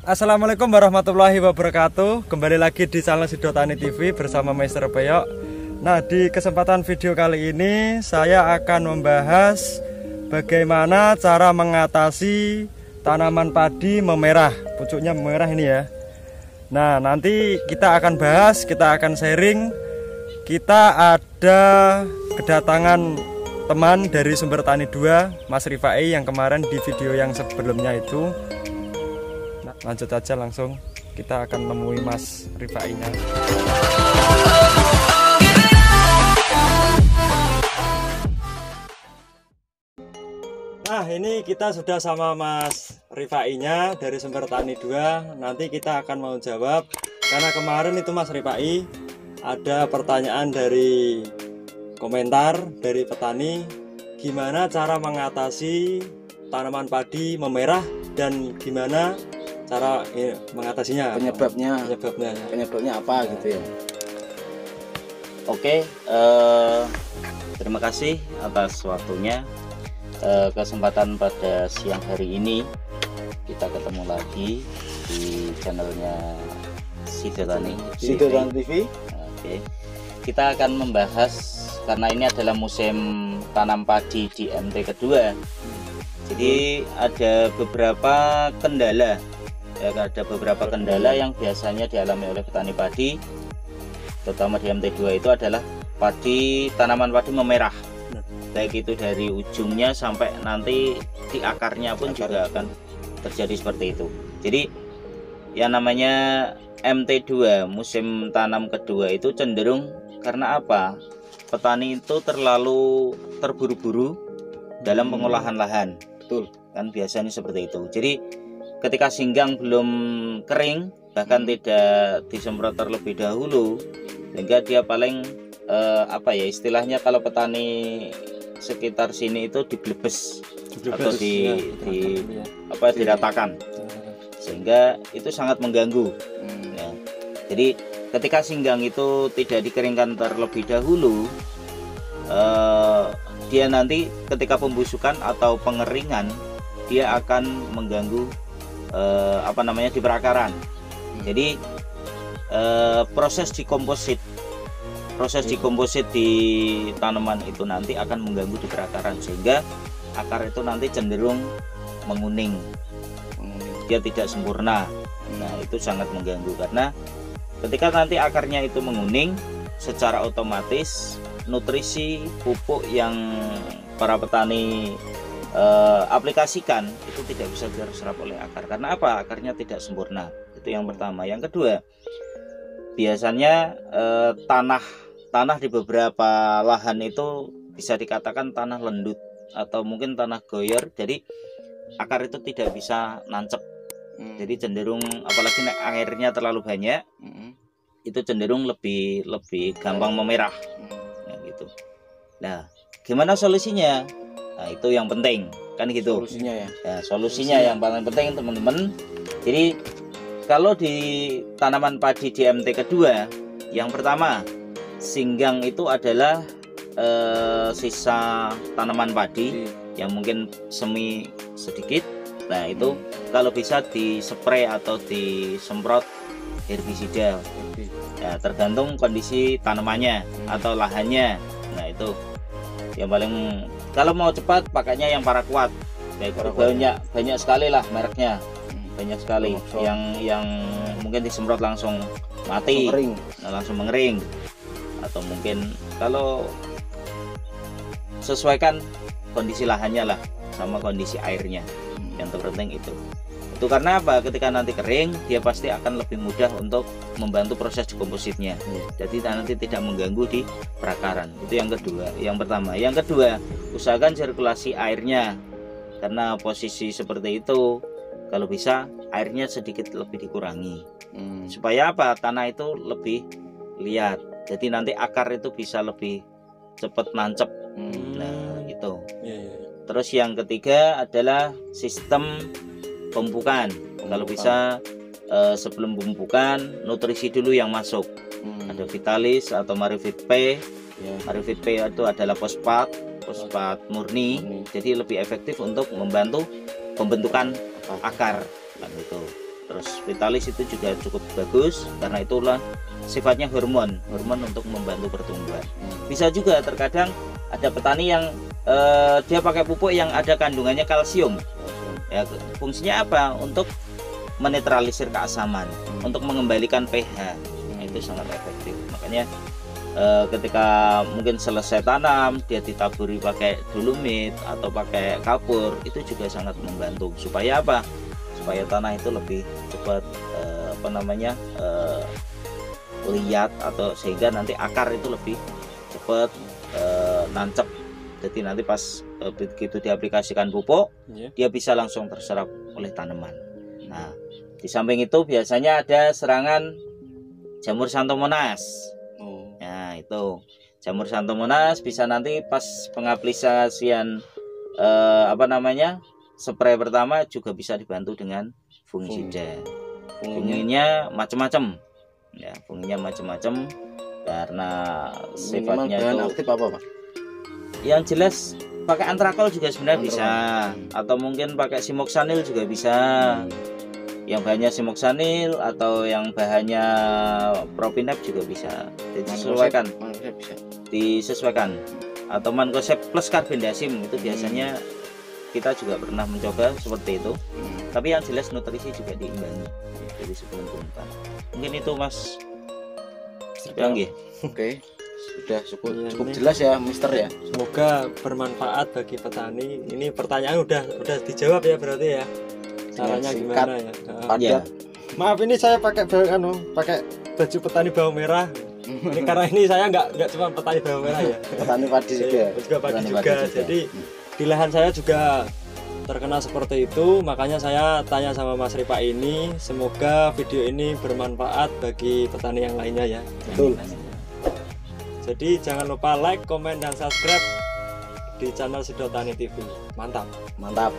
Assalamualaikum warahmatullahi wabarakatuh. Kembali lagi di channel Sidotani TV bersama Mr. Peyok. Nah, di kesempatan video kali ini saya akan membahas bagaimana cara mengatasi tanaman padi memerah. Pucuknya memerah ini ya. Nah, nanti kita akan bahas, kita akan sharing. Kita ada kedatangan teman dari Sumber Tani 2, Mas Rifai, yang kemarin di video yang sebelumnya itu. Lanjut aja, langsung kita akan menemui Mas Rifai-nya. Nah, ini kita sudah sama Mas Rifai-nya dari Sumber Tani 2. Nanti kita akan mau jawab, karena kemarin itu Mas Rifai ada pertanyaan dari komentar dari petani, gimana cara mengatasi tanaman padi memerah dan gimana cara mengatasinya, penyebabnya apa gitu ya. Oke, terima kasih atas waktunya. Kesempatan pada siang hari ini kita ketemu lagi di channelnya Sidotani TV. Oke, kita akan membahas, karena ini adalah musim tanam padi di MT kedua, jadi ada beberapa kendala. Ada beberapa kendala yang biasanya dialami oleh petani padi, terutama di MT2 itu adalah tanaman padi memerah, baik itu dari ujungnya sampai nanti di akarnya pun juga akan terjadi seperti itu. Jadi yang namanya MT2 musim tanam kedua itu cenderung karena apa? Petani itu terlalu terburu-buru dalam pengolahan lahan. Betul. Kan biasanya seperti itu. Jadi ketika singgang belum kering, bahkan tidak disemprot terlebih dahulu, sehingga dia paling istilahnya kalau petani sekitar sini itu diblebes atau diratakan, sehingga itu sangat mengganggu. Ya. Jadi ketika singgang itu tidak dikeringkan terlebih dahulu, dia nanti ketika pembusukan atau pengeringan dia akan mengganggu di perakaran. Jadi proses dekomposit di tanaman itu nanti akan mengganggu di perakaran, sehingga akar itu nanti cenderung menguning, dia tidak sempurna. Nah, itu sangat mengganggu, karena ketika nanti akarnya itu menguning, secara otomatis nutrisi pupuk yang para petani aplikasikan itu tidak bisa terserap oleh akar. Karena apa? Akarnya tidak sempurna. Itu yang pertama. Yang kedua, biasanya tanah di beberapa lahan itu bisa dikatakan tanah lendut atau mungkin tanah goyor, jadi akar itu tidak bisa nancep. Jadi cenderung, apalagi airnya terlalu banyak, itu cenderung lebih gampang memerah. Nah, gitu. Nah, gimana solusinya? Nah, itu yang penting, kan gitu. Solusinya yang paling penting, teman-teman. Jadi kalau di tanaman padi di MT kedua, yang pertama, singgang itu adalah sisa tanaman padi yang mungkin semi sedikit. Nah, itu kalau bisa dispray atau disemprot herbisida. Ya, tergantung kondisi tanamannya atau lahannya. Nah, itu yang paling, kalau mau cepat pakainya yang paraquat. Banyak sekali lah mereknya, banyak sekali yang mungkin disemprot langsung mati, langsung mengering, atau mungkin kalau sesuaikan kondisi lahannya lah sama kondisi airnya. Yang terpenting itu karena apa? Ketika nanti kering, dia pasti akan lebih mudah untuk membantu proses dekompositnya. Jadi nanti tidak mengganggu di perakaran. Itu yang kedua. Yang pertama. Yang kedua, usahakan sirkulasi airnya, karena posisi seperti itu kalau bisa airnya sedikit lebih dikurangi. Supaya apa? Tanah itu lebih liat. Jadi nanti akar itu bisa lebih cepat nancep. Nah, gitu. Terus yang ketiga adalah sistem pemupukan. Kalau bisa sebelum pemupukan, nutrisi dulu yang masuk. Ada Vitalis atau Marifit P. Marifit P itu adalah fosfat murni, jadi lebih efektif untuk membantu pembentukan akar, kan itu. Terus Vitalis itu juga cukup bagus karena itulah sifatnya hormon untuk membantu pertumbuhan. Bisa juga terkadang ada petani yang dia pakai pupuk yang ada kandungannya kalsium. Ya, fungsinya apa? Untuk menetralisir keasaman, untuk mengembalikan pH. Nah, itu sangat efektif. Makanya ketika mungkin selesai tanam dia ditaburi pakai dolomit atau pakai kapur, itu juga sangat membantu supaya apa? Supaya tanah itu lebih cepat liat, atau sehingga nanti akar itu lebih cepat nancep. Jadi nanti pas begitu diaplikasikan pupuk, dia bisa langsung terserap oleh tanaman. Nah, di samping itu biasanya ada serangan jamur Xanthomonas. Nah, itu jamur Xanthomonas bisa nanti pas pengaplikasian spray pertama juga bisa dibantu dengan fungisida. Funginya macam-macam. Ya, funginya macam-macam karena sifatnya itu aktif apa, Pak? Yang jelas pakai antrakol juga sebenarnya bisa, atau mungkin pakai simoksanil juga bisa. Yang bahannya simoksanil atau yang bahannya propinep juga bisa. Disesuaikan. Atau mankoseb plus karbendasim itu biasanya kita juga pernah mencoba seperti itu. Tapi yang jelas nutrisi juga diimbangi. Jadi sebelum pembukaan. Mungkin itu Mas. Oke. Sudah cukup jelas ya, Mister ya. Semoga bermanfaat bagi petani. Ini pertanyaan udah dijawab ya berarti ya. Caranya gimana ya? Padat. Maaf, ini saya pakai baju petani bawang merah. Ini karena ini saya nggak cuma petani bawang merah ya. Petani padi juga. Juga padi juga. Jadi di lahan saya juga terkena seperti itu, makanya saya tanya sama Mas Ripa ini. Semoga video ini bermanfaat bagi petani yang lainnya ya. Betul. Jadi jangan lupa like, komen, dan subscribe di channel Sidotani TV. Mantap. Mantap.